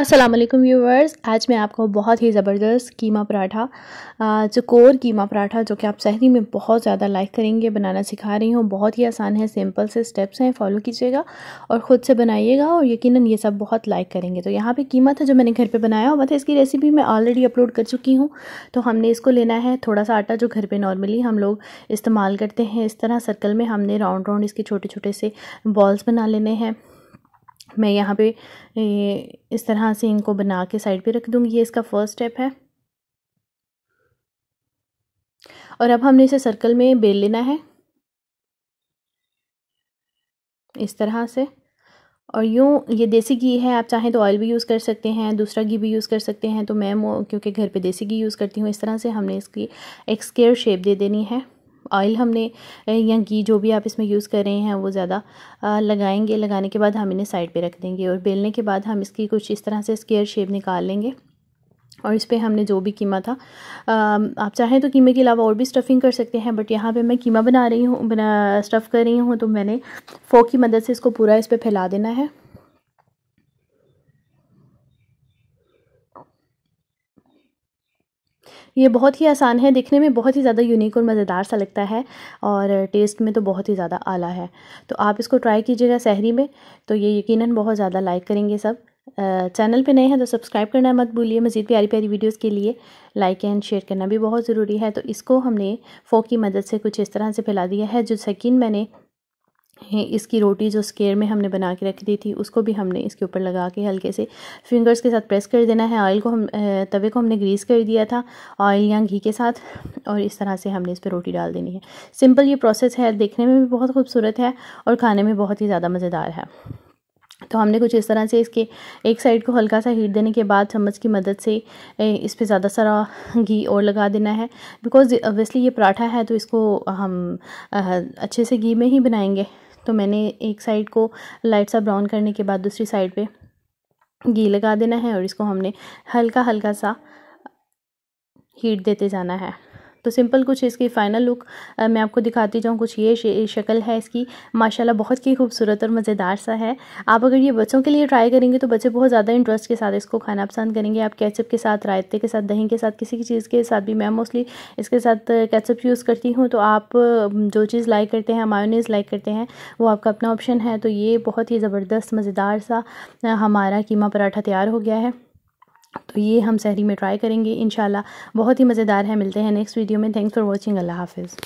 अस्सलाम वालेकुम व्यूवर्स, आज मैं आपको बहुत ही ज़बरदस्त कीमा पराठा जो कोर कीमा पराठा जो कि आप सहरी में बहुत ज़्यादा लाइक करेंगे बनाना सिखा रही हूँ। बहुत ही आसान है, सिंपल से स्टेप्स हैं, फॉलो कीजिएगा और ख़ुद से बनाइएगा और यकीनन ये सब बहुत लाइक करेंगे। तो यहाँ पे कीमा था जो मैंने घर पे बनाया हुआ था, इसकी रेसिपी मैं ऑलरेडी अपलोड कर चुकी हूँ। तो हमने इसको लेना है थोड़ा सा आटा जो घर पर नॉर्मली हम लोग इस्तेमाल करते हैं, इस तरह सर्कल में हमने राउंड राउंड इसके छोटे छोटे से बॉल्स बना लेने हैं। मैं यहाँ पे इस तरह से इनको बना के साइड पे रख दूँगी। ये इसका फर्स्ट स्टेप है। और अब हमने इसे सर्कल में बेल लेना है इस तरह से। और यूँ ये देसी घी है, आप चाहें तो ऑयल भी यूज़ कर सकते हैं, दूसरा घी भी यूज़ कर सकते हैं। तो मैं क्योंकि घर पे देसी घी यूज़ करती हूँ, इस तरह से हमने इसकी एक स्क्वायर शेप दे देनी है। ऑयल हमने या घी जो भी आप इसमें यूज़ कर रहे हैं वो ज़्यादा लगाएंगे। लगाने के बाद हम इन्हें साइड पे रख देंगे और बेलने के बाद हम इसकी कुछ इस तरह से स्क्वायर शेप निकाल लेंगे। और इस पे हमने जो भी कीमा था, आप चाहें तो कीमे के अलावा और भी स्टफ़िंग कर सकते हैं, बट यहाँ पे मैं कीमा बना रही हूँ, स्टफ़ कर रही हूँ, तो मैंने फोक की मदद से इसको पूरा इस पर फैला देना है। ये बहुत ही आसान है, दिखने में बहुत ही ज़्यादा यूनिक और मज़ेदार सा लगता है और टेस्ट में तो बहुत ही ज़्यादा आला है। तो आप इसको ट्राई कीजिएगा सहरी में, तो ये यकीनन बहुत ज़्यादा लाइक करेंगे सब। चैनल पे नए हैं तो सब्सक्राइब करना मत भूलिए। मज़ीद प्यारी प्यारी वीडियोस के लिए लाइक एंड शेयर करना भी बहुत ज़रूरी है। तो इसको हमने फोक की मदद से कुछ इस तरह से फैला दिया है। जो सेकंड मैंने इसकी रोटी जो स्क्वायर में हमने बना के रख दी थी, उसको भी हमने इसके ऊपर लगा के हल्के से फिंगर्स के साथ प्रेस कर देना है। ऑयल को तवे को हमने ग्रीस कर दिया था ऑयल या घी के साथ, और इस तरह से हमने इस पर रोटी डाल देनी है। सिंपल ये प्रोसेस है, देखने में भी बहुत खूबसूरत है और खाने में बहुत ही ज़्यादा मज़ेदार है। तो हमने कुछ इस तरह से इसके एक साइड को हल्का सा हीट देने के बाद चम्मच की मदद से इस पे ज़्यादा सारा घी और लगा देना है। बिकॉज़ ऑब्वियसली ये पराठा है तो इसको हम अच्छे से घी में ही बनाएंगे। तो मैंने एक साइड को लाइट सा ब्राउन करने के बाद दूसरी साइड पे घी लगा देना है और इसको हमने हल्का हल्का सा हीट देते जाना है। तो सिंपल कुछ इसकी फ़ाइनल लुक मैं आपको दिखाती जाऊँ। कुछ ये शक्ल है इसकी, माशाल्लाह बहुत ही खूबसूरत और मज़ेदार सा है। आप अगर ये बच्चों के लिए ट्राई करेंगे तो बच्चे बहुत ज़्यादा इंटरेस्ट के साथ इसको खाना पसंद करेंगे। आप केचप के साथ, रायते के साथ, दही के साथ, किसी की चीज़ के साथ भी, मैं मोस्टली इसके साथ केचप यूज़ करती हूँ। तो आप जो चीज़ लाइक करते हैं, मायोनीज़ लाइक करते हैं, वो आपका अपना ऑप्शन है। तो ये बहुत ही ज़बरदस्त मज़ेदार सा हमारा कीमा पराठा तैयार हो गया है। तो ये हम सहरी में ट्राई करेंगे इंशाल्लाह, बहुत ही मज़ेदार है। मिलते हैं नेक्स्ट वीडियो में। Thanks for watching. अल्लाह हाफ़िज़।